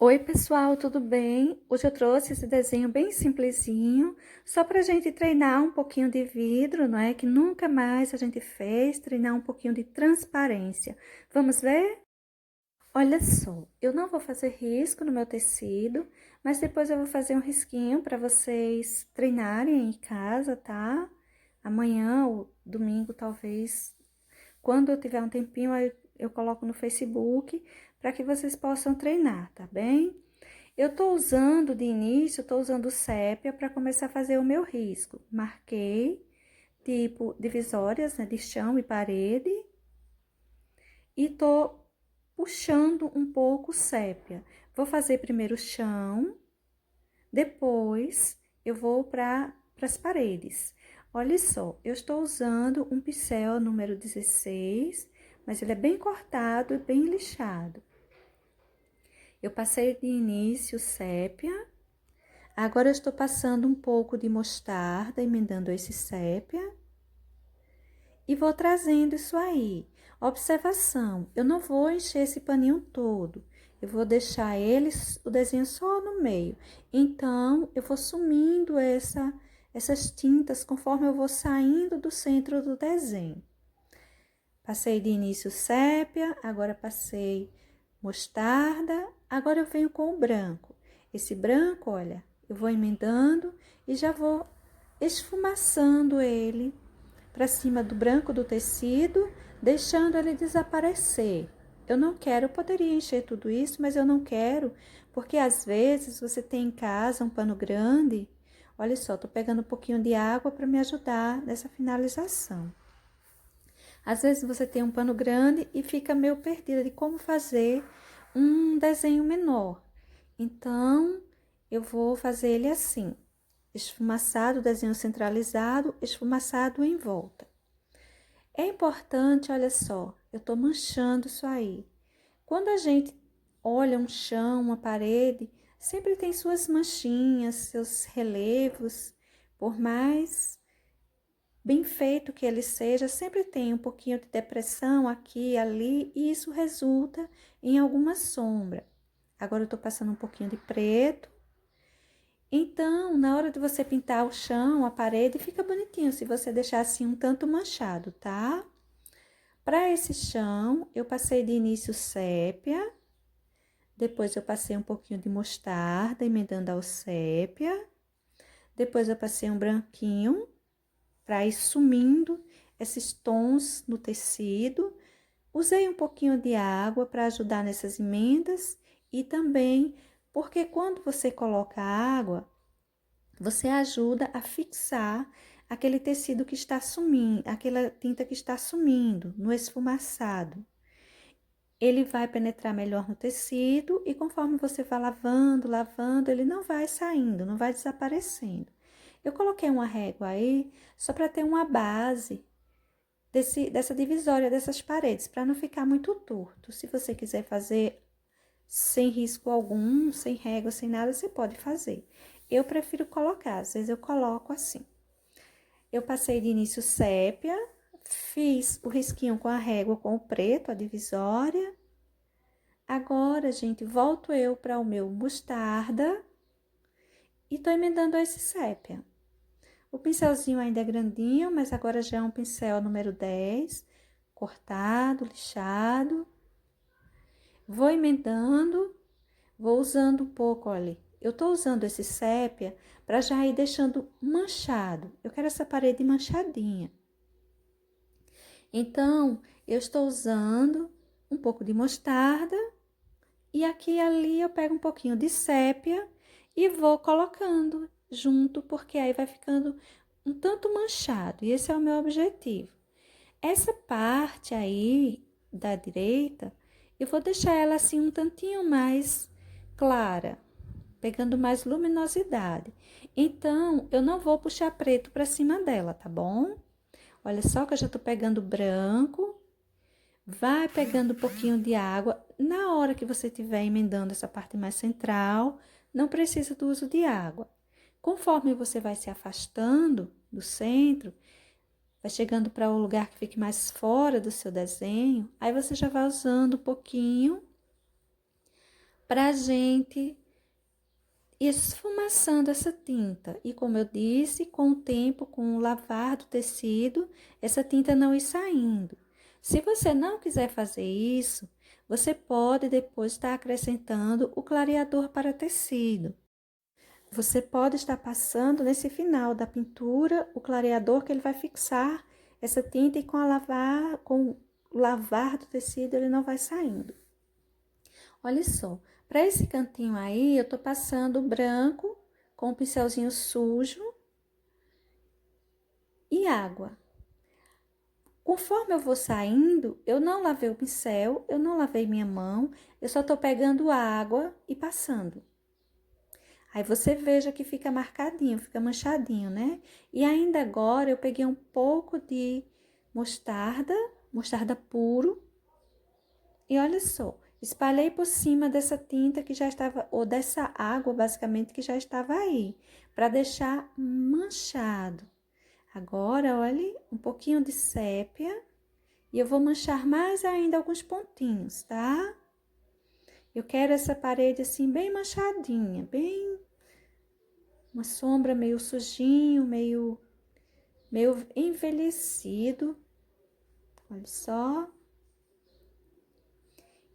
Oi, pessoal, tudo bem? Hoje eu trouxe esse desenho bem simplesinho, só para a gente treinar um pouquinho de vidro, não é? Que nunca mais a gente fez, treinar um pouquinho de transparência. Vamos ver? Olha só, eu não vou fazer risco no meu tecido, mas depois eu vou fazer um risquinho para vocês treinarem em casa, tá? Amanhã ou domingo, talvez, quando eu tiver um tempinho, eu coloco no Facebook para que vocês possam treinar, tá bem? Eu tô usando de início, tô usando sépia para começar a fazer o meu risco. Marquei, tipo, divisórias, né, de chão e parede. E tô puxando um pouco sépia. Vou fazer primeiro o chão, depois eu vou para as paredes. Olha só, eu estou usando um pincel número 16, mas ele é bem cortado e bem lixado. Eu passei de início sépia. Agora eu estou passando um pouco de mostarda, emendando esse sépia. E vou trazendo isso aí. Observação, eu não vou encher esse paninho todo. Eu vou deixar o desenho só no meio. Então, eu vou sumindo essas tintas conforme eu vou saindo do centro do desenho. Passei de início sépia, agora passei mostarda, agora eu venho com o branco. Esse branco, olha, eu vou emendando e já vou esfumaçando ele para cima do branco do tecido, deixando ele desaparecer. Eu não quero, eu poderia encher tudo isso, mas eu não quero, porque às vezes você tem em casa um pano grande. Olha só, tô pegando um pouquinho de água para me ajudar nessa finalização. Às vezes você tem um pano grande e fica meio perdida de como fazer um desenho menor. Então, eu vou fazer ele assim: esfumaçado, desenho centralizado, esfumaçado em volta. É importante, olha só, eu tô manchando isso aí. Quando a gente olha um chão, uma parede, sempre tem suas manchinhas, seus relevos, por mais bem feito que ele seja, sempre tem um pouquinho de depressão aqui e ali, e isso resulta em alguma sombra. Agora eu tô passando um pouquinho de preto. Então, na hora de você pintar o chão, a parede, fica bonitinho se você deixar assim um tanto manchado, tá? Para esse chão, eu passei de início sépia, depois eu passei um pouquinho de mostarda, emendando ao sépia, depois eu passei um branquinho, para ir sumindo esses tons no tecido. Usei um pouquinho de água para ajudar nessas emendas e também porque quando você coloca água, você ajuda a fixar aquele tecido que está sumindo, aquela tinta que está sumindo no esfumaçado. Ele vai penetrar melhor no tecido e conforme você vai lavando, ele não vai saindo, não vai desaparecendo. Eu coloquei uma régua aí só para ter uma base dessa divisória dessas paredes, para não ficar muito torto. Se você quiser fazer sem risco algum, sem régua, sem nada, você pode fazer. Eu prefiro colocar, às vezes eu coloco assim. Eu passei de início sépia, fiz o risquinho com a régua com o preto, a divisória. Agora, gente, volto eu para o meu mostarda e tô emendando esse sépia. O pincelzinho ainda é grandinho, mas agora já é um pincel número 10, cortado, lixado. Vou emendando, vou usando um pouco, olha. Eu tô usando esse sépia para já ir deixando manchado. Eu quero essa parede manchadinha. Então, eu estou usando um pouco de mostarda e aqui e ali eu pego um pouquinho de sépia e vou colocando junto, porque aí vai ficando um tanto manchado, e esse é o meu objetivo. Essa parte aí da direita, eu vou deixar ela assim um tantinho mais clara, pegando mais luminosidade. Então, eu não vou puxar preto para cima dela, tá bom? Olha só que eu já tô pegando branco, vai pegando um pouquinho de água. Na hora que você estiver emendando essa parte mais central, não precisa do uso de água. Conforme você vai se afastando do centro, vai chegando para um lugar que fique mais fora do seu desenho, aí você já vai usando um pouquinho pra gente esfumaçando essa tinta. E como eu disse, com o tempo, com o lavar do tecido, essa tinta não ir saindo. Se você não quiser fazer isso, você pode depois estar acrescentando o clareador para tecido. Você pode estar passando nesse final da pintura o clareador que ele vai fixar essa tinta e com o lavar do tecido ele não vai saindo. Olha só, para esse cantinho aí eu tô passando branco com um pincelzinho sujo e água. Conforme eu vou saindo, eu não lavei o pincel, eu não lavei minha mão, eu só tô pegando água e passando. Aí você veja que fica marcadinho, fica manchadinho, né? E ainda agora eu peguei um pouco de mostarda, mostarda puro. E olha só, espalhei por cima dessa tinta que já estava, ou dessa água basicamente que já estava aí, para deixar manchado. Agora, olhe, um pouquinho de sépia e eu vou manchar mais ainda alguns pontinhos, tá? Eu quero essa parede assim bem manchadinha, bem uma sombra meio sujinho, meio envelhecido. Olha só.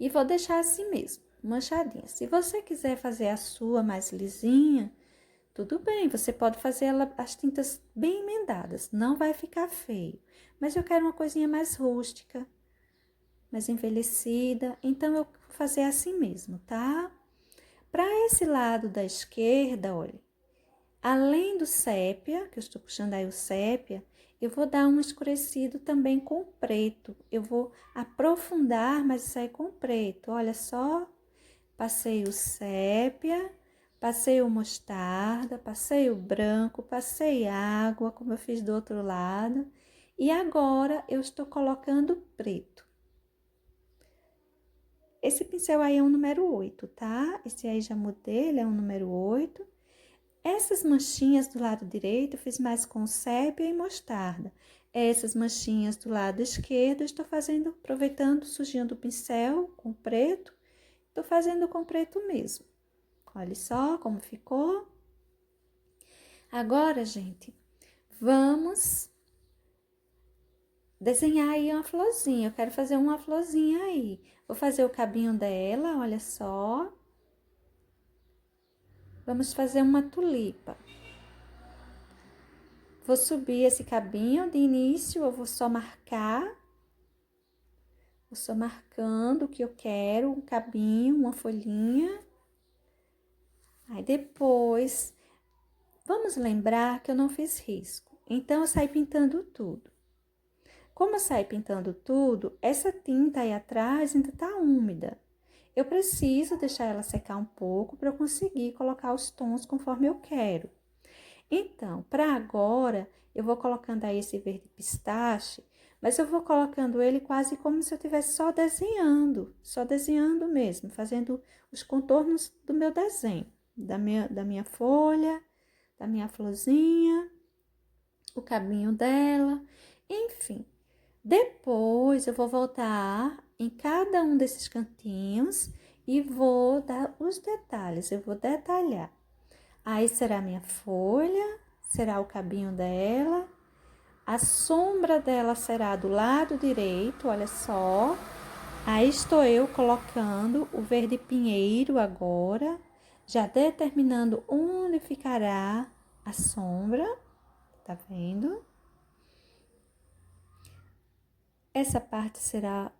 E vou deixar assim mesmo, manchadinha. Se você quiser fazer a sua mais lisinha, tudo bem, você pode fazer ela, as tintas bem emendadas, não vai ficar feio. Mas eu quero uma coisinha mais rústica, mais envelhecida, então eu vou fazer assim mesmo, tá? Para esse lado da esquerda, olha, além do sépia, que eu estou puxando aí o sépia, eu vou dar um escurecido também com preto. Eu vou aprofundar, mas isso aí com preto. Olha só, passei o sépia, passei o mostarda, passei o branco, passei água, como eu fiz do outro lado. E agora eu estou colocando preto. Esse pincel aí é um número 8, tá? Esse aí já mudei, ele é um número 8. Essas manchinhas do lado direito eu fiz mais com sépia e mostarda. Essas manchinhas do lado esquerdo eu estou fazendo, aproveitando, sujando o pincel com preto. Estou fazendo com preto mesmo. Olha só como ficou. Agora, gente, vamos desenhar aí uma florzinha. Eu quero fazer uma florzinha aí. Vou fazer o cabinho dela, olha só. Vamos fazer uma tulipa. Vou subir esse cabinho de início, eu vou só marcar. Vou só marcando o que eu quero, um cabinho, uma folhinha. Aí depois, vamos lembrar que eu não fiz risco. Então, eu saí pintando tudo. Como eu saí pintando tudo, essa tinta aí atrás ainda tá úmida. Eu preciso deixar ela secar um pouco para eu conseguir colocar os tons conforme eu quero. Então, para agora, eu vou colocando aí esse verde pistache, mas eu vou colocando ele quase como se eu estivesse só desenhando mesmo, fazendo os contornos do meu desenho, da minha folha, da minha florzinha, o cabinho dela, enfim. Depois, eu vou voltar em cada um desses cantinhos e vou dar os detalhes, eu vou detalhar. Aí será a minha folha, será o cabinho dela, a sombra dela será do lado direito, olha só. Aí estou eu colocando o verde pinheiro agora, já determinando onde ficará a sombra, tá vendo? Essa parte será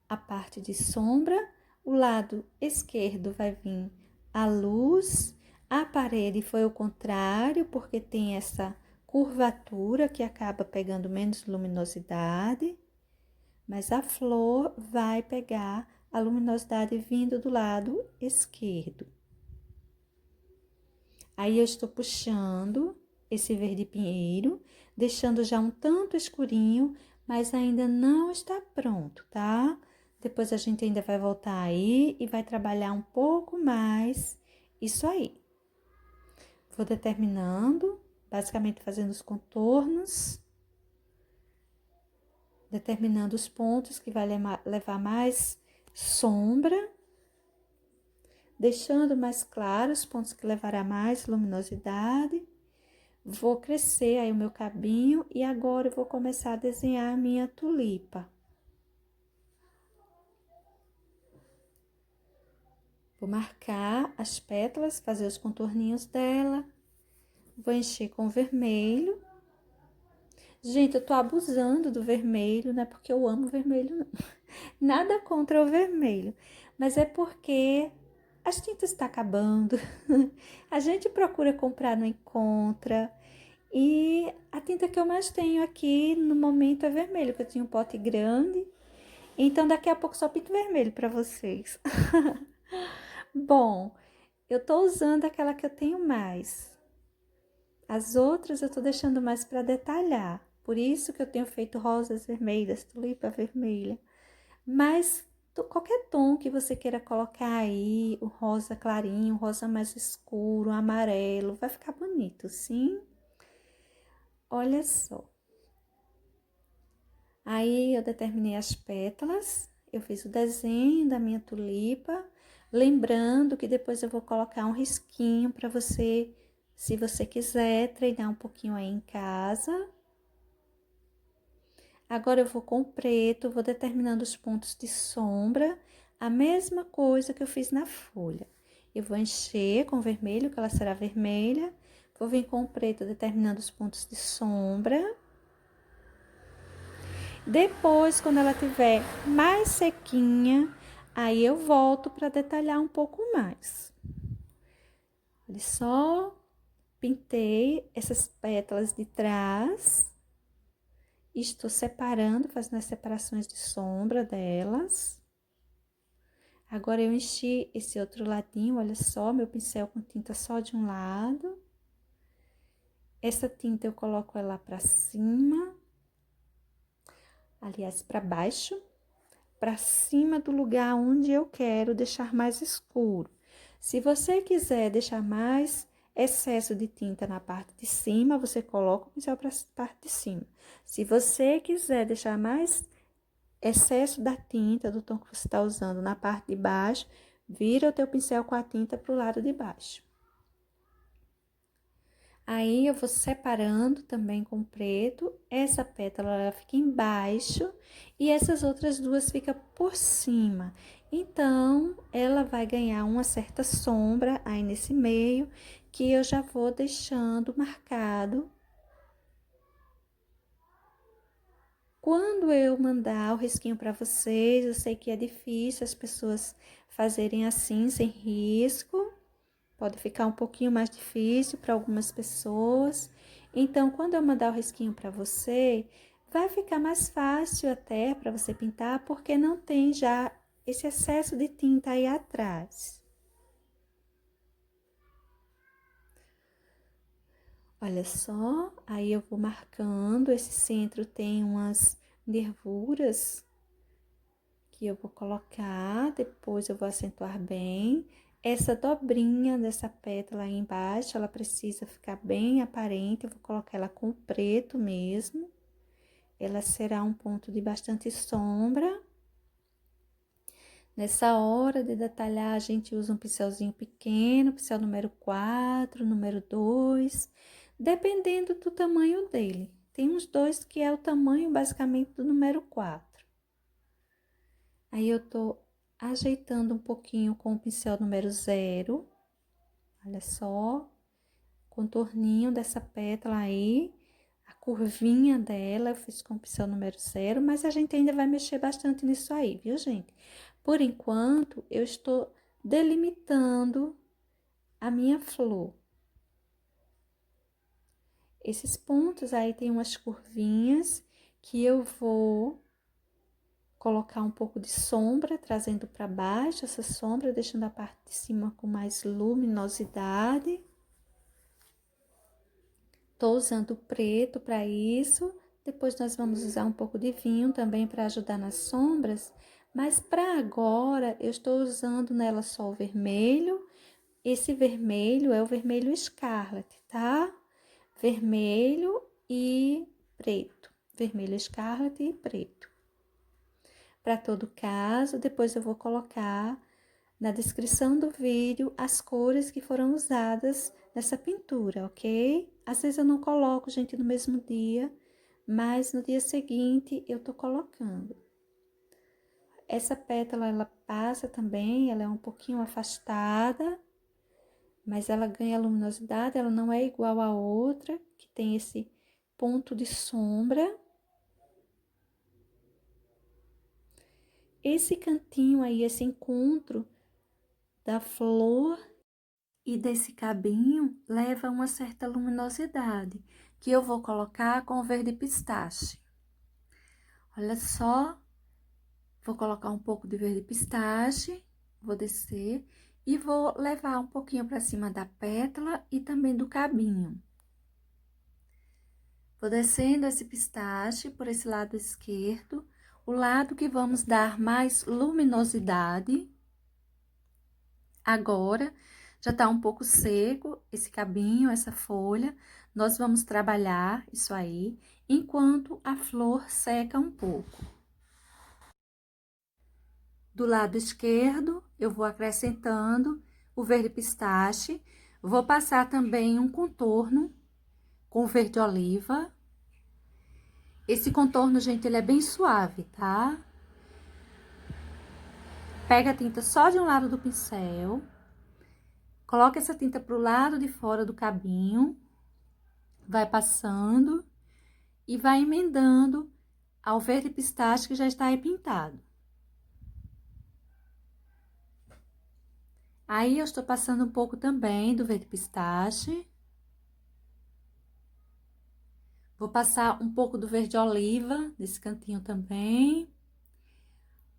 a parte de sombra, o lado esquerdo vai vir a luz, a parede foi o contrário, porque tem essa curvatura que acaba pegando menos luminosidade, mas a flor vai pegar a luminosidade vindo do lado esquerdo. Aí eu estou puxando esse verde pinheiro, deixando já um tanto escurinho, mas ainda não está pronto, tá? Depois a gente ainda vai voltar aí e vai trabalhar um pouco mais isso aí. Vou determinando, basicamente fazendo os contornos, determinando os pontos que vai levar mais sombra. deixando mais claros os pontos que levará mais luminosidade. Vou crescer aí o meu cabinho e agora eu vou começar a desenhar a minha tulipa. Vou marcar as pétalas, fazer os contorninhos dela. Vou encher com vermelho. Gente, eu tô abusando do vermelho, não é porque eu amo vermelho, não. Nada contra o vermelho, mas é porque as tintas estão acabando. A gente procura comprar, não encontra. E a tinta que eu mais tenho aqui no momento é vermelho, que eu tinha um pote grande. Então, daqui a pouco só pinto vermelho para vocês. Bom, eu tô usando aquela que eu tenho mais. As outras eu tô deixando mais para detalhar. Por isso que eu tenho feito rosas vermelhas, tulipa vermelha. Mas qualquer tom que você queira colocar aí, o rosa clarinho, o rosa mais escuro, o amarelo, vai ficar bonito, sim? Olha só. Aí eu determinei as pétalas, eu fiz o desenho da minha tulipa, lembrando que depois eu vou colocar um risquinho para você, se você quiser treinar um pouquinho aí em casa. Agora eu vou com o preto, vou determinando os pontos de sombra, a mesma coisa que eu fiz na folha. Eu vou encher com vermelho, que ela será vermelha, vou vir com o preto determinando os pontos de sombra. Depois, quando ela tiver mais sequinha, aí eu volto para detalhar um pouco mais. Olha só, pintei essas pétalas de trás. Estou separando, fazendo as separações de sombra delas. Agora eu enchi esse outro ladinho, olha só, meu pincel com tinta só de um lado. Essa tinta eu coloco ela para cima, aliás, para baixo, para cima do lugar onde eu quero deixar mais escuro. Se você quiser deixar mais excesso de tinta na parte de cima, você coloca o pincel para a parte de cima. Se você quiser deixar mais excesso da tinta do tom que você está usando na parte de baixo, vira o teu pincel com a tinta para o lado de baixo. Aí eu vou separando também com preto, essa pétala ela fica embaixo e essas outras duas ficam por cima. Então, ela vai ganhar uma certa sombra aí nesse meio, que eu já vou deixando marcado. Quando eu mandar o risquinho para vocês, eu sei que é difícil as pessoas fazerem assim, sem risco. Pode ficar um pouquinho mais difícil para algumas pessoas. Então, quando eu mandar o risquinho para você, vai ficar mais fácil até para você pintar, porque não tem já esse excesso de tinta aí atrás. Olha só, aí eu vou marcando, esse centro tem umas nervuras que eu vou colocar, depois eu vou acentuar bem. Essa dobrinha dessa pétala aí embaixo, ela precisa ficar bem aparente, eu vou colocar ela com preto mesmo. Ela será um ponto de bastante sombra. Nessa hora de detalhar, a gente usa um pincelzinho pequeno, pincel número 4, número 2, dependendo do tamanho dele. Tem uns dois que é o tamanho basicamente do número 4. Aí eu tô ajeitando um pouquinho com o pincel número 0. Olha só, contorninho dessa pétala aí, a curvinha dela eu fiz com o pincel número 0, mas a gente ainda vai mexer bastante nisso aí, viu, gente? Por enquanto, eu estou delimitando a minha flor. Esses pontos aí tem umas curvinhas que eu vou colocar um pouco de sombra, trazendo para baixo essa sombra, deixando a parte de cima com mais luminosidade. Tô usando preto para isso, depois nós vamos usar um pouco de vinho também para ajudar nas sombras, mas para agora eu estou usando nela só o vermelho. Esse vermelho é o vermelho Scarlet, tá? Vermelho e preto, vermelho Scarlet e preto. Para todo caso, depois eu vou colocar na descrição do vídeo as cores que foram usadas nessa pintura, ok? Às vezes eu não coloco, gente, no mesmo dia, mas no dia seguinte eu tô colocando. Essa pétala, ela passa também, ela é um pouquinho afastada, mas ela ganha luminosidade, ela não é igual a outra, que tem esse ponto de sombra. Esse cantinho aí, esse encontro da flor e desse cabinho leva uma certa luminosidade, que eu vou colocar com verde pistache. Olha só, vou colocar um pouco de verde pistache, vou descer e vou levar um pouquinho para cima da pétala e também do cabinho. Vou descendo esse pistache por esse lado esquerdo, o lado que vamos dar mais luminosidade. Agora, já tá um pouco seco esse cabinho, essa folha. Nós vamos trabalhar isso aí, enquanto a flor seca um pouco. Do lado esquerdo, eu vou acrescentando o verde pistache. Vou passar também um contorno com verde oliva. Esse contorno, gente, ele é bem suave, tá? Pega a tinta só de um lado do pincel. Coloca essa tinta pro lado de fora do cabinho. Vai passando e vai emendando ao verde pistache que já está aí pintado. Aí, eu estou passando um pouco também do verde pistache. Vou passar um pouco do verde oliva nesse cantinho também.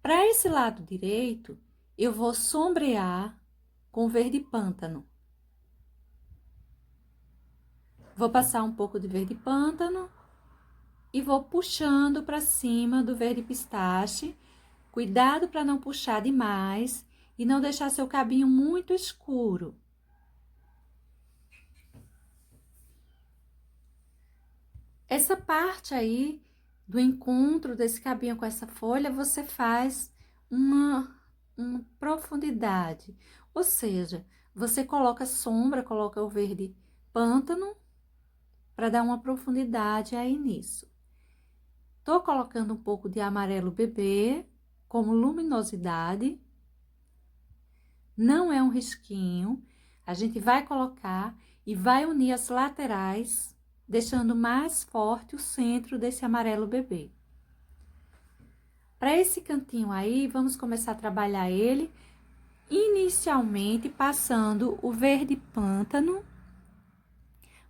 Para esse lado direito, eu vou sombrear com verde pântano. Vou passar um pouco de verde pântano e vou puxando para cima do verde pistache. Cuidado para não puxar demais e não deixar seu cabinho muito escuro. Essa parte aí do encontro desse cabinho com essa folha, você faz uma profundidade. Ou seja, você coloca sombra, coloca o verde pântano para dar uma profundidade aí nisso. Tô colocando um pouco de amarelo bebê como luminosidade. Não é um risquinho, a gente vai colocar e vai unir as laterais, deixando mais forte o centro desse amarelo bebê. Para esse cantinho aí, vamos começar a trabalhar ele, inicialmente passando o verde pântano.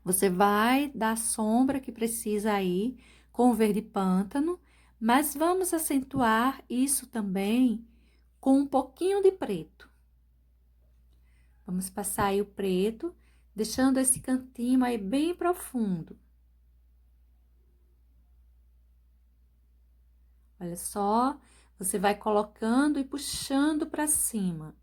Você vai dar a sombra que precisa aí com o verde pântano, mas vamos acentuar isso também com um pouquinho de preto. Vamos passar aí o preto, deixando esse cantinho aí bem profundo. Olha só, você vai colocando e puxando para cima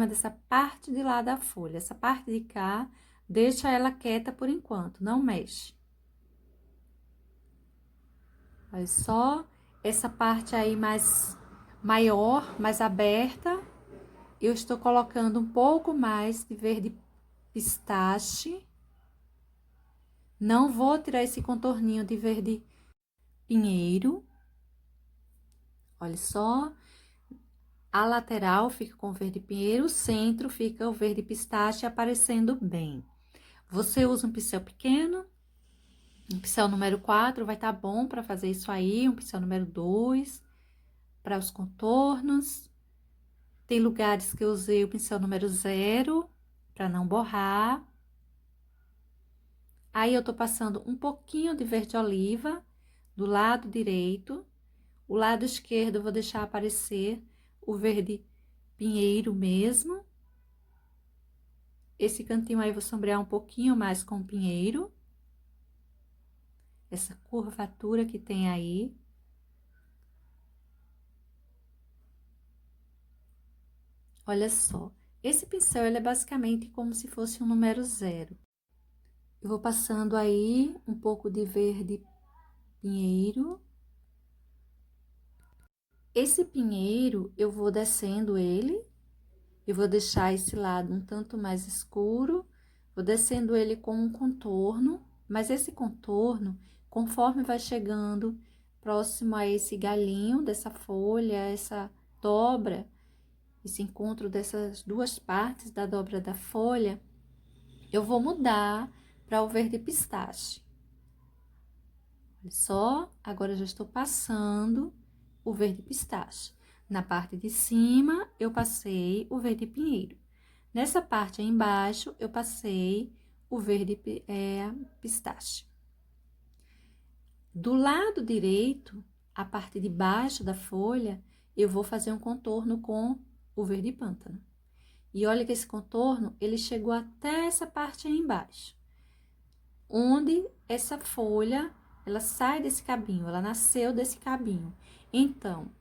dessa parte de lá da folha. Essa parte de cá, deixa ela quieta por enquanto, não mexe. Olha só, essa parte aí maior, mais aberta, eu estou colocando um pouco mais de verde pistache. Não vou tirar esse contorninho de verde pinheiro. Olha só, a lateral fica com verde pinheiro, o centro fica o verde pistache aparecendo bem. Você usa um pincel pequeno, um pincel número 4 vai estar bom para fazer isso aí, um pincel número 2 para os contornos. Tem lugares que eu usei o pincel número 0 para não borrar. Aí, eu tô passando um pouquinho de verde oliva do lado direito. O lado esquerdo eu vou deixar aparecer o verde pinheiro mesmo. Esse cantinho aí eu vou sombrear um pouquinho mais com o pinheiro. Essa curvatura que tem aí. Olha só, esse pincel ele é basicamente como se fosse um número 0. Eu vou passando aí um pouco de verde pinheiro. Esse pinheiro, eu vou descendo ele, eu vou deixar esse lado um tanto mais escuro, vou descendo ele com um contorno, mas esse contorno, conforme vai chegando próximo a esse galinho dessa folha, essa dobra, esse encontro dessas duas partes da dobra da folha, eu vou mudar para o verde pistache. Olha só, agora eu já estou passando o verde pistache. Na parte de cima, eu passei o verde pinheiro. Nessa parte aí embaixo, eu passei o verde pistache. Do lado direito, a parte de baixo da folha, eu vou fazer um contorno com o verde pântano. E olha que esse contorno, ele chegou até essa parte aí embaixo. Onde essa folha, ela sai desse cabinho, ela nasceu desse cabinho. Então,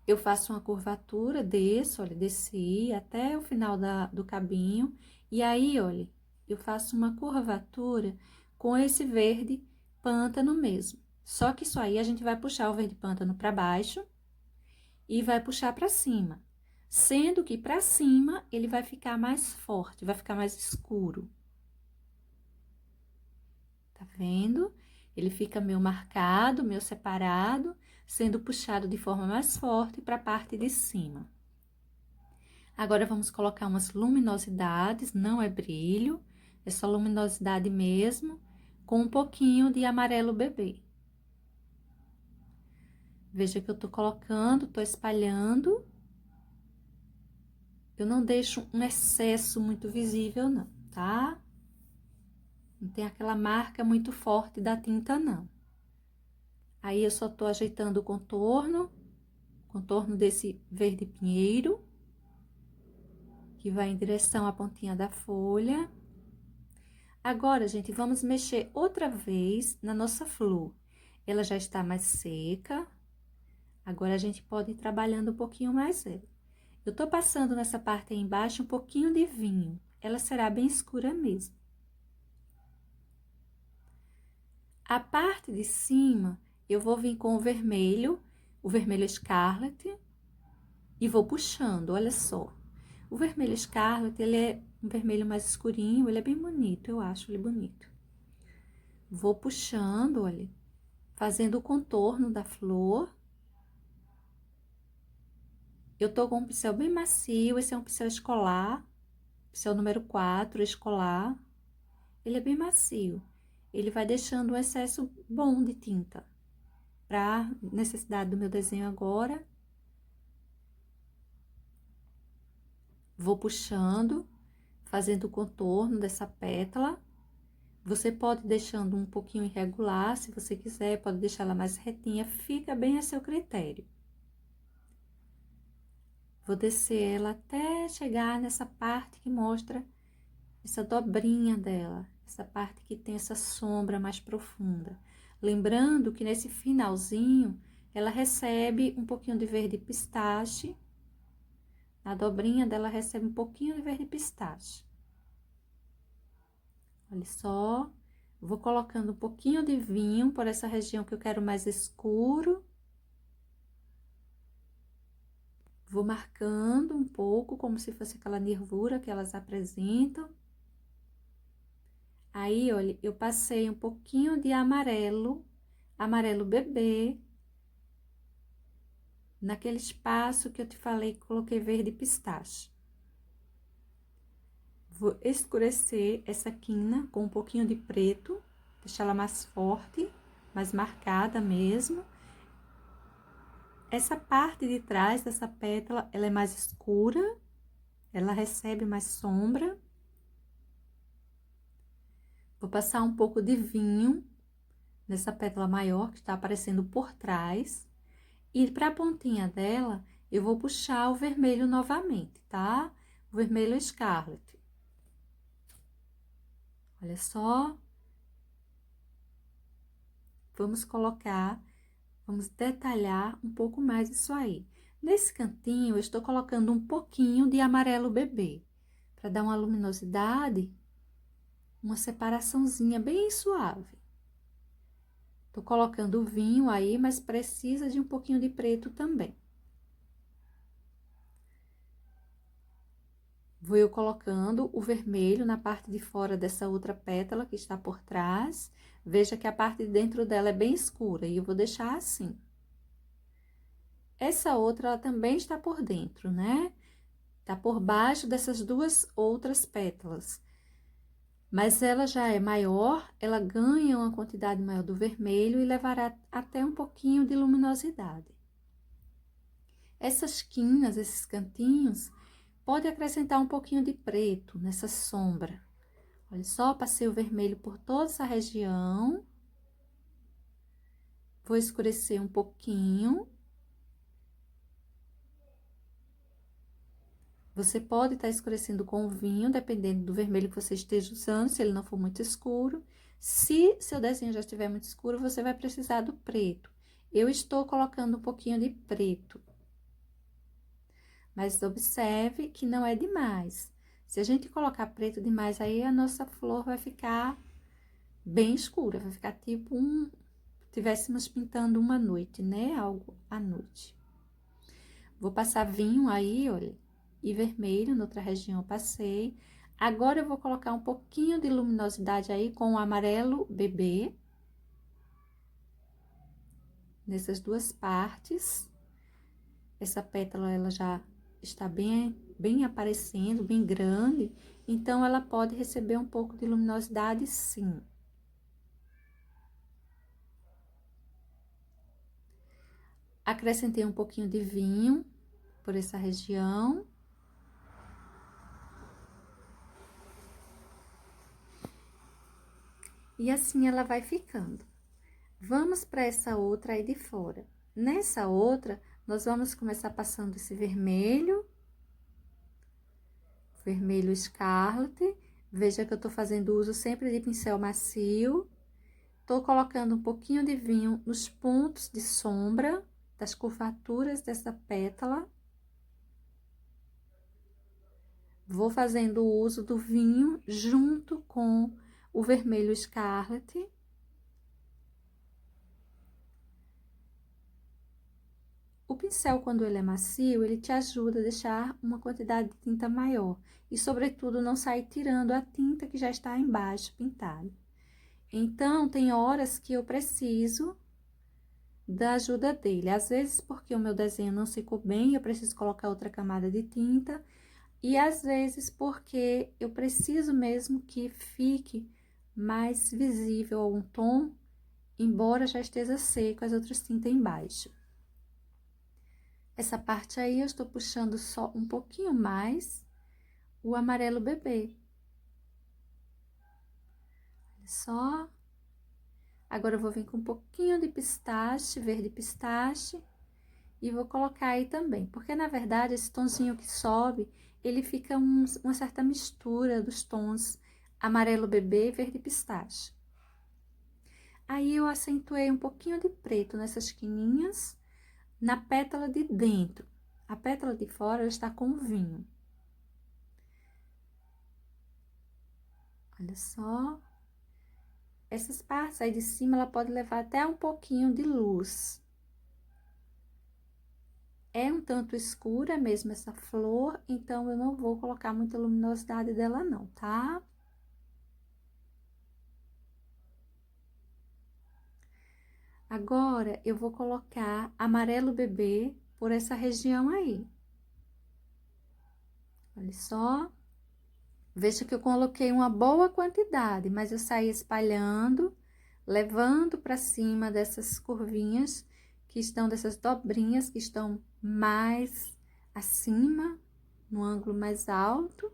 eu faço uma curvatura, desço, olha, desci até o final do cabinho. E aí, olha, eu faço uma curvatura com esse verde pântano mesmo. Só que isso aí a gente vai puxar o verde pântano para baixo e vai puxar para cima. Sendo que para cima ele vai ficar mais forte, vai ficar mais escuro. Tá vendo? Ele fica meio marcado, meio separado, sendo puxado de forma mais forte para a parte de cima. Agora, vamos colocar umas luminosidades, não é brilho, é só luminosidade mesmo, com um pouquinho de amarelo bebê. Veja que eu tô colocando, tô espalhando. Eu não deixo um excesso muito visível, não, tá? Não tem aquela marca muito forte da tinta, não. Aí, eu só tô ajeitando o contorno desse verde pinheiro, que vai em direção à pontinha da folha. Agora, gente, vamos mexer outra vez na nossa flor. Ela já está mais seca. Agora, a gente pode ir trabalhando um pouquinho mais ela. Eu tô passando nessa parte aí embaixo um pouquinho de vinho. Ela será bem escura mesmo. A parte de cima, eu vou vir com o vermelho Scarlet, e vou puxando, olha só. O vermelho Scarlet, ele é um vermelho mais escurinho, ele é bem bonito, eu acho ele bonito. Vou puxando, olha, fazendo o contorno da flor. Eu tô com um pincel bem macio, esse é um pincel escolar, pincel número 4, escolar. Ele é bem macio. Ele vai deixando um excesso bom de tinta para necessidade do meu desenho agora. Vou puxando, fazendo o contorno dessa pétala. Você pode deixando um pouquinho irregular, se você quiser, pode deixar ela mais retinha, fica bem a seu critério. Vou descer ela até chegar nessa parte que mostra essa dobrinha dela, essa parte que tem essa sombra mais profunda. Lembrando que nesse finalzinho, ela recebe um pouquinho de verde pistache. A dobrinha dela recebe um pouquinho de verde pistache. Olha só, vou colocando um pouquinho de vinho por essa região que eu quero mais escuro. Vou marcando um pouco, como se fosse aquela nervura que elas apresentam. Aí, olha, eu passei um pouquinho de amarelo bebê, naquele espaço que eu te falei que coloquei verde pistache. Vou escurecer essa quina com um pouquinho de preto, deixar ela mais forte, mais marcada mesmo. Essa parte de trás dessa pétala, ela é mais escura, ela recebe mais sombra. Vou passar um pouco de vinho nessa pétala maior que está aparecendo por trás. E para a pontinha dela, eu vou puxar o vermelho novamente, tá? O vermelho Scarlet. Olha só. Vamos colocar, vamos detalhar um pouco mais isso aí. Nesse cantinho, eu estou colocando um pouquinho de amarelo bebê, para dar uma luminosidade, uma separaçãozinha bem suave. Tô colocando o vinho aí, mas precisa de um pouquinho de preto também. Vou eu colocando o vermelho na parte de fora dessa outra pétala que está por trás. Veja que a parte de dentro dela é bem escura e eu vou deixar assim. Essa outra, ela também está por dentro, né? Tá por baixo dessas duas outras pétalas. Mas ela já é maior, ela ganha uma quantidade maior do vermelho e levará até um pouquinho de luminosidade. Essas quinas, esses cantinhos, pode acrescentar um pouquinho de preto nessa sombra. Olha só, passei o vermelho por toda essa região. Vou escurecer um pouquinho. Você pode estar escurecendo com o vinho, dependendo do vermelho que você esteja usando, se ele não for muito escuro. Se seu desenho já estiver muito escuro, você vai precisar do preto. Eu estou colocando um pouquinho de preto. Mas observe que não é demais. Se a gente colocar preto demais, aí a nossa flor vai ficar bem escura, vai ficar tipo tivéssemos pintando uma noite, né? Algo à noite. Vou passar vinho aí, olha, e vermelho, noutra região eu passei. Agora, eu vou colocar um pouquinho de luminosidade aí com o amarelo bebê. Nessas duas partes. Essa pétala, ela já está bem aparecendo, bem grande. Então, ela pode receber um pouco de luminosidade, sim. Acrescentei um pouquinho de vinho por essa região. E assim ela vai ficando. Vamos para essa outra aí de fora. Nessa outra, nós vamos começar passando esse vermelho Scarlet. Veja que eu tô fazendo uso sempre de pincel macio. Tô colocando um pouquinho de vinho nos pontos de sombra das curvaturas dessa pétala. Vou fazendo o uso do vinho junto com o vermelho Scarlet. O pincel, quando ele é macio, ele te ajuda a deixar uma quantidade de tinta maior. E, sobretudo, não sair tirando a tinta que já está embaixo pintada. Então, tem horas que eu preciso da ajuda dele. Às vezes, porque o meu desenho não secou bem, eu preciso colocar outra camada de tinta. E, às vezes, porque eu preciso mesmo que fique mais visível algum tom, embora já esteja seco as outras tintas embaixo. Essa parte aí, eu estou puxando só um pouquinho mais o amarelo bebê. Olha só. Agora, eu vou vir com um pouquinho de pistache, verde pistache, e vou colocar aí também. Porque, na verdade, esse tonzinho que sobe, ele fica uma certa mistura dos tons amarelo bebê e verde pistache. Aí, eu acentuei um pouquinho de preto nessas quininhas, na pétala de dentro. A pétala de fora, ela está com vinho. Olha só. Essas partes aí de cima, ela pode levar até um pouquinho de luz. É um tanto escura mesmo essa flor, então eu não vou colocar muita luminosidade dela não, tá? Agora, eu vou colocar amarelo bebê por essa região aí. Olha só. Veja que eu coloquei uma boa quantidade, mas eu saí espalhando, levando para cima dessas curvinhas que estão, dessas dobrinhas que estão mais acima, no ângulo mais alto.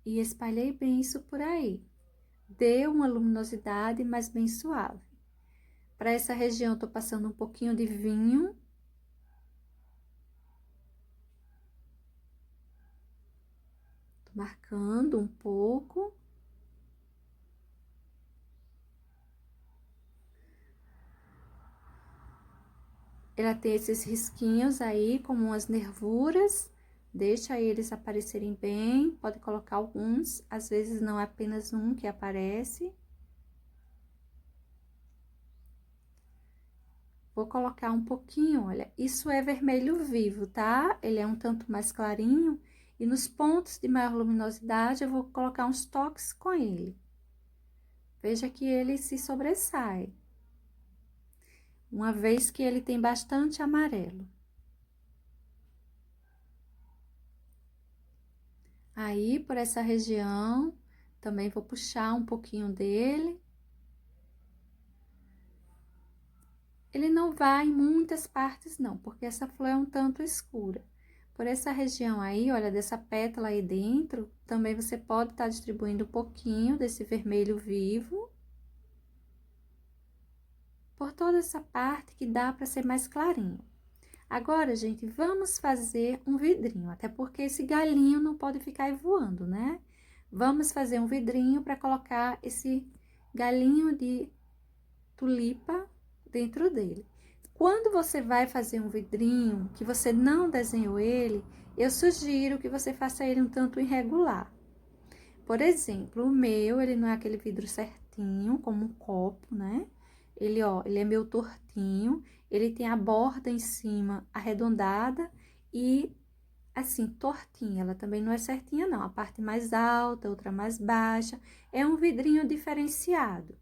E espalhei bem isso por aí. Deu uma luminosidade, mas bem suave. Para essa região, tô passando um pouquinho de vinho. Tô marcando um pouco. Ela tem esses risquinhos aí, como umas nervuras, Deixa eles aparecerem bem, pode colocar alguns, às vezes não é apenas um que aparece. Vou colocar um pouquinho, olha, isso é vermelho vivo, tá? Ele é um tanto mais clarinho, e nos pontos de maior luminosidade eu vou colocar uns toques com ele. Veja que ele se sobressai, uma vez que ele tem bastante amarelo. Aí, por essa região, também vou puxar um pouquinho dele. Ele não vai em muitas partes não, porque essa flor é um tanto escura. Por essa região aí, olha, dessa pétala aí dentro, também você pode estar distribuindo um pouquinho desse vermelho vivo. Por toda essa parte que dá para ser mais clarinho. Agora, gente, vamos fazer um vidrinho, até porque esse galinho não pode ficar aí voando, né? Vamos fazer um vidrinho para colocar esse galinho de tulipa dentro dele. Quando você vai fazer um vidrinho que você não desenhou ele, eu sugiro que você faça ele um tanto irregular. Por exemplo, o meu, ele não é aquele vidro certinho, como um copo, né? Ele, ó, ele é meio tortinho, ele tem a borda em cima arredondada e assim, tortinha. Ela também não é certinha, não. A parte mais alta, outra mais baixa. É um vidrinho diferenciado.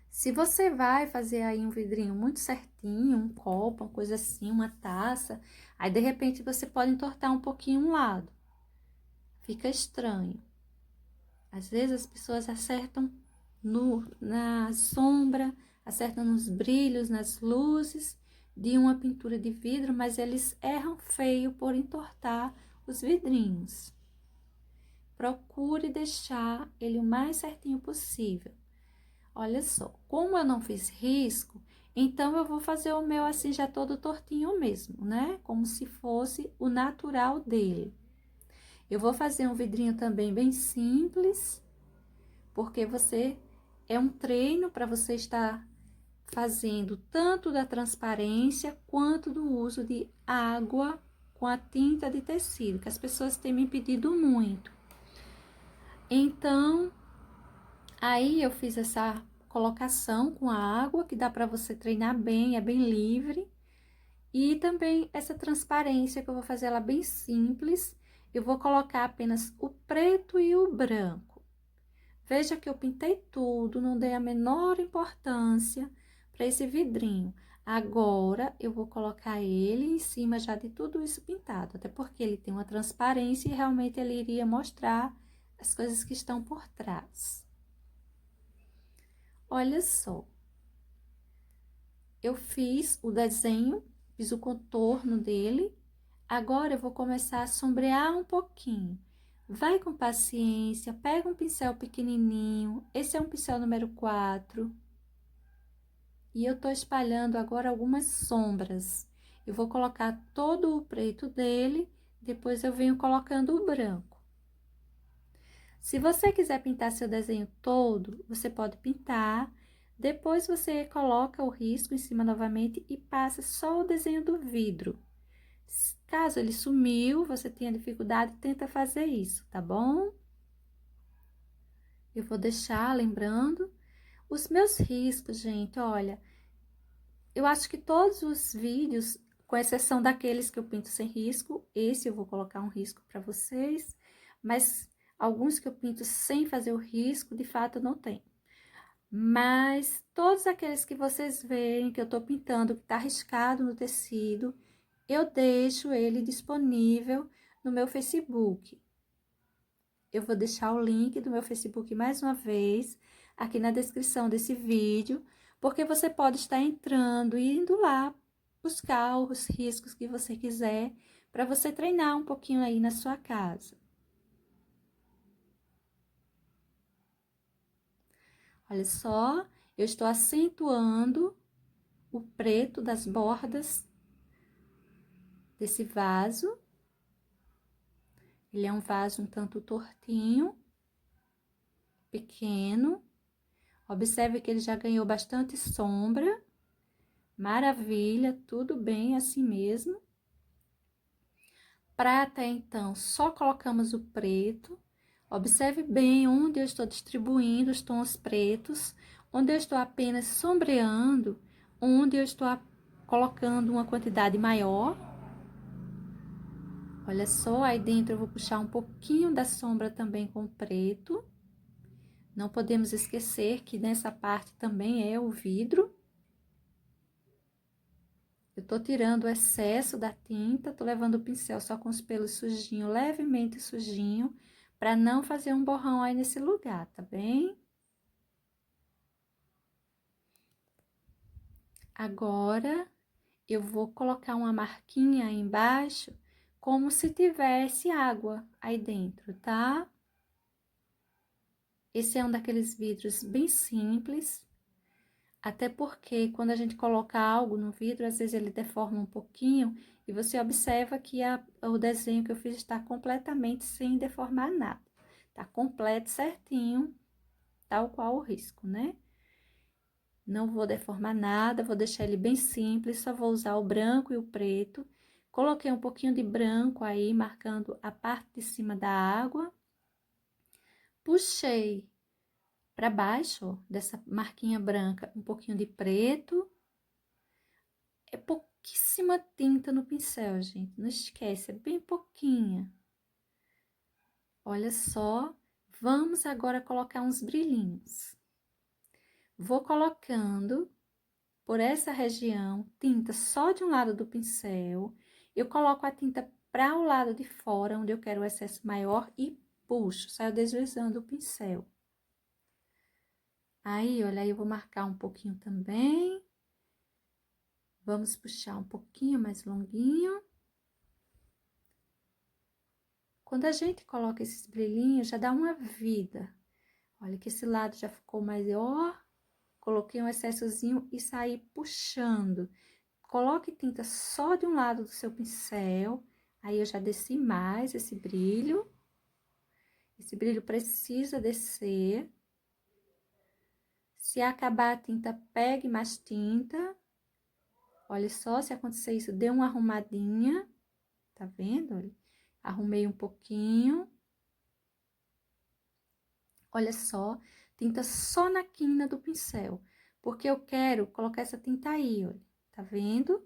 Se você vai fazer aí um vidrinho muito certinho, um copo, uma coisa assim, uma taça, aí de repente você pode entortar um pouquinho um lado. Fica estranho. Às vezes as pessoas acertam na sombra, acertam nos brilhos, nas luzes de uma pintura de vidro, mas eles erram feio por entortar os vidrinhos. Procure deixar ele o mais certinho possível. Olha só, como eu não fiz risco, então eu vou fazer o meu assim já todo tortinho mesmo, né? Como se fosse o natural dele. Eu vou fazer um vidrinho também bem simples, porque é um treino para você estar fazendo tanto da transparência quanto do uso de água com a tinta de tecido, que as pessoas têm me pedido muito. Então, aí eu fiz essa colocação com a água, que dá para você treinar bem, é bem livre. E também essa transparência, que eu vou fazer ela bem simples. Eu vou colocar apenas o preto e o branco. Veja que eu pintei tudo, não dei a menor importância para esse vidrinho. Agora, eu vou colocar ele em cima já de tudo isso pintado, até porque ele tem uma transparência e realmente ele iria mostrar as coisas que estão por trás. Olha só, eu fiz o desenho, fiz o contorno dele. Agora eu vou começar a sombrear um pouquinho. Vai com paciência, pega um pincel pequenininho, esse é um pincel número 4. E eu tô espalhando agora algumas sombras. Eu vou colocar todo o preto dele, depois eu venho colocando o branco. Se você quiser pintar seu desenho todo, você pode pintar. Depois você coloca o risco em cima novamente e passa só o desenho do vidro. Caso ele sumiu, você tenha dificuldade, tenta fazer isso, tá bom? Eu vou deixar, lembrando, os meus riscos, gente, olha, eu acho que todos os vídeos, com exceção daqueles que eu pinto sem risco, esse eu vou colocar um risco para vocês, mas alguns que eu pinto sem fazer o risco, de fato, não tem. Mas todos aqueles que vocês veem que eu tô pintando, que tá riscado no tecido, eu deixo ele disponível no meu Facebook. Eu vou deixar o link do meu Facebook mais uma vez aqui na descrição desse vídeo, porque você pode estar entrando e indo lá buscar os riscos que você quiser para você treinar um pouquinho aí na sua casa. Olha só, eu estou acentuando o preto das bordas desse vaso. Ele é um vaso um tanto tortinho, pequeno. Observe que ele já ganhou bastante sombra. Maravilha, tudo bem assim mesmo. Prata, então, só colocamos o preto. Observe bem onde eu estou distribuindo os tons pretos, onde eu estou apenas sombreando, onde eu estou colocando uma quantidade maior. Olha só, aí dentro eu vou puxar um pouquinho da sombra também com preto. Não podemos esquecer que nessa parte também é o vidro. Eu tô tirando o excesso da tinta, tô levando o pincel só com os pelos sujinhos, levemente sujinho, para não fazer um borrão aí nesse lugar, tá bem? Agora, eu vou colocar uma marquinha aí embaixo, como se tivesse água aí dentro, tá? Esse é um daqueles vidros bem simples, até porque quando a gente coloca algo no vidro, às vezes ele deforma um pouquinho, e você observa que o desenho que eu fiz está completamente sem deformar nada. Tá completo, certinho, tal qual o risco, né? Não vou deformar nada, vou deixar ele bem simples, só vou usar o branco e o preto. Coloquei um pouquinho de branco aí, marcando a parte de cima da água. Puxei para baixo, ó, dessa marquinha branca, um pouquinho de preto. É pouquíssima tinta no pincel, gente, não esquece, é bem pouquinha. Olha só, vamos agora colocar uns brilhinhos. Vou colocando por essa região tinta só de um lado do pincel. Eu coloco a tinta para o lado de fora, onde eu quero o excesso maior, e puxo, saio deslizando o pincel. Aí, olha, aí eu vou marcar um pouquinho também. Vamos puxar um pouquinho mais longuinho. Quando a gente coloca esses brilhinhos, já dá uma vida. Olha que esse lado já ficou maior. Coloquei um excessozinho e saí puxando. Coloque tinta só de um lado do seu pincel. Aí, eu já desci mais esse brilho. Esse brilho precisa descer. Se acabar a tinta, pegue mais tinta. Olha só, se acontecer isso, dê uma arrumadinha. Tá vendo? Olha, arrumei um pouquinho. Olha só, tinta só na quina do pincel, porque eu quero colocar essa tinta aí, olha, tá vendo?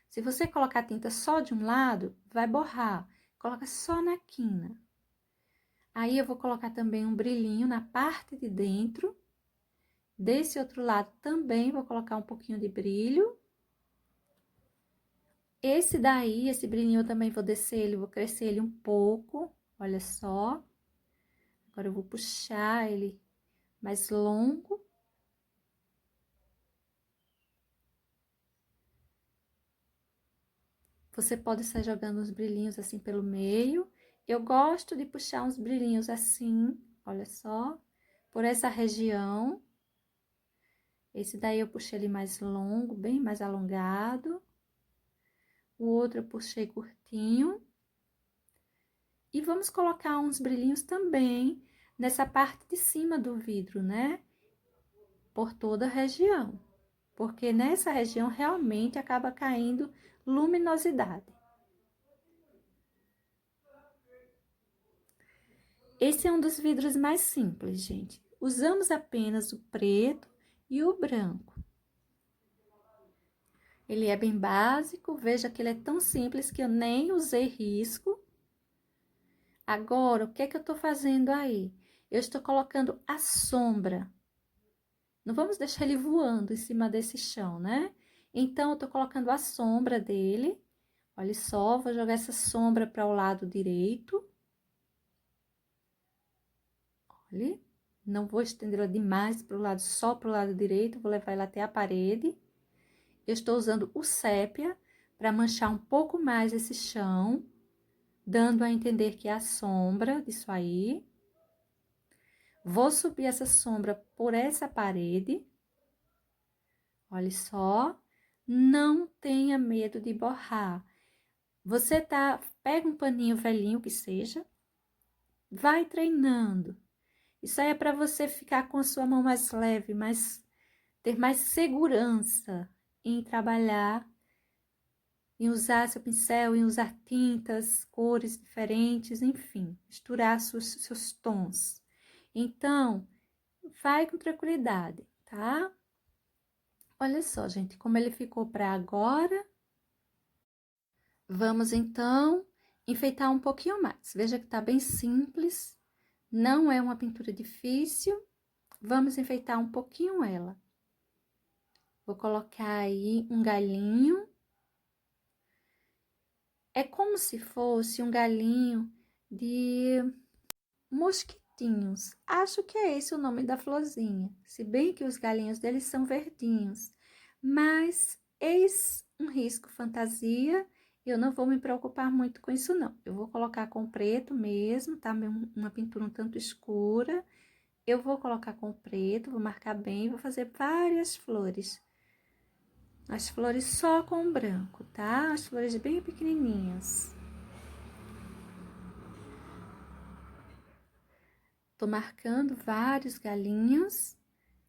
Se você colocar tinta só de um lado, vai borrar. Coloca só na quina. Aí, eu vou colocar também um brilhinho na parte de dentro. Desse outro lado também vou colocar um pouquinho de brilho. Esse daí, esse brilhinho eu também vou descer ele, vou crescer ele um pouco, olha só. Agora, eu vou puxar ele mais longo. Você pode estar jogando uns brilhinhos assim pelo meio. Eu gosto de puxar uns brilhinhos assim, olha só, por essa região. Esse daí eu puxei ele mais longo, bem mais alongado. O outro eu puxei curtinho. E vamos colocar uns brilhinhos também nessa parte de cima do vidro, né? Por toda a região. Porque nessa região realmente acaba caindo luminosidade. Esse é um dos vidros mais simples, gente. Usamos apenas o preto e o branco. Ele é bem básico, veja que ele é tão simples que eu nem usei risco. Agora, o que é que eu tô fazendo aí? Eu estou colocando a sombra. Não vamos deixar ele voando em cima desse chão, né? Então, eu tô colocando a sombra dele. Olha só, vou jogar essa sombra para o lado direito. Olha, não vou estendê-la demais para o lado, só para o lado direito, vou levar ela até a parede. Eu estou usando o sépia para manchar um pouco mais esse chão, dando a entender que é a sombra disso aí. Vou subir essa sombra por essa parede. Olha só, não tenha medo de borrar. Pega um paninho velhinho que seja, vai treinando. Isso aí é para você ficar com a sua mão mais leve, ter mais segurança em trabalhar em usar seu pincel, em usar tintas, cores diferentes, enfim, misturar seus tons. Então, vai com tranquilidade, tá? Olha só, gente, como ele ficou para agora. Vamos, então, enfeitar um pouquinho mais. Veja que tá bem simples, não é uma pintura difícil. Vamos enfeitar um pouquinho ela. Vou colocar aí um galinho. É como se fosse um galinho de mosquitinhos. Acho que é esse o nome da florzinha. Se bem que os galinhos deles são verdinhos. Mas eis um risco fantasia. Eu não vou me preocupar muito com isso, não. Eu vou colocar com preto mesmo, tá? Uma pintura um tanto escura. Eu vou colocar com preto, vou marcar bem, vou fazer várias flores. As flores só com branco, tá? As flores bem pequenininhas. Tô marcando vários galinhos.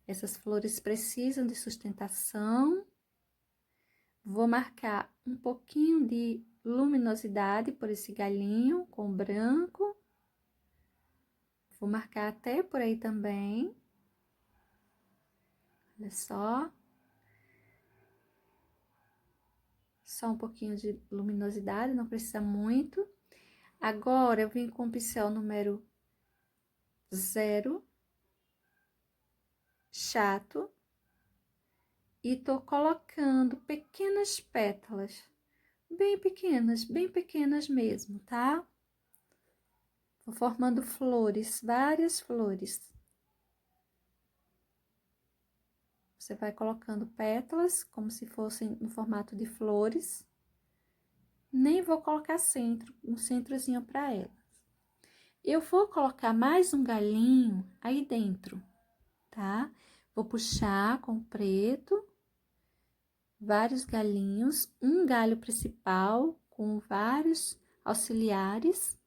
Essas flores precisam de sustentação. Vou marcar um pouquinho de luminosidade por esse galinho com branco. Vou marcar até por aí também. Olha só. Só um pouquinho de luminosidade, não precisa muito. Agora, eu vim com o pincel número 0, chato, e tô colocando pequenas pétalas, bem pequenas mesmo, tá? Vou formando flores, várias flores. Você vai colocando pétalas, como se fossem no formato de flores. Nem vou colocar um centrozinho para elas. Eu vou colocar mais um galinho aí dentro, tá? Vou puxar com preto, vários galinhos, um galho principal com vários auxiliares.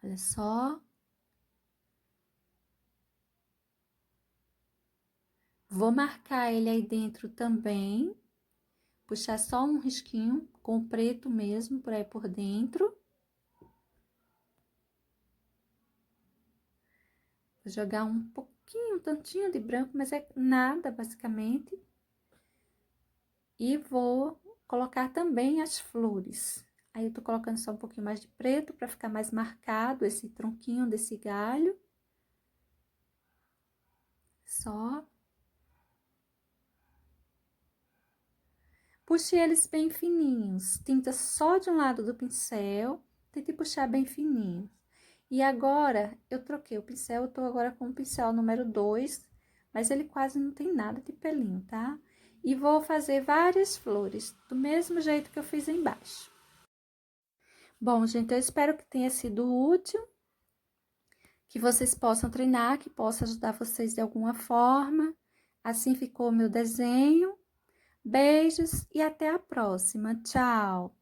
Olha só. Vou marcar ele aí dentro também, puxar só um risquinho com preto mesmo, por aí por dentro. Vou jogar um pouquinho, um tantinho de branco, mas é nada, basicamente. E vou colocar também as flores. Aí, eu tô colocando só um pouquinho mais de preto para ficar mais marcado esse tronquinho desse galho. Só. Puxe eles bem fininhos, tinta só de um lado do pincel, tente puxar bem fininho. E agora, eu troquei o pincel, eu tô agora com o pincel número 2, mas ele quase não tem nada de pelinho, tá? E vou fazer várias flores, do mesmo jeito que eu fiz embaixo. Bom, gente, eu espero que tenha sido útil, que vocês possam treinar, que possa ajudar vocês de alguma forma. Assim ficou o meu desenho. Beijos e até a próxima. Tchau!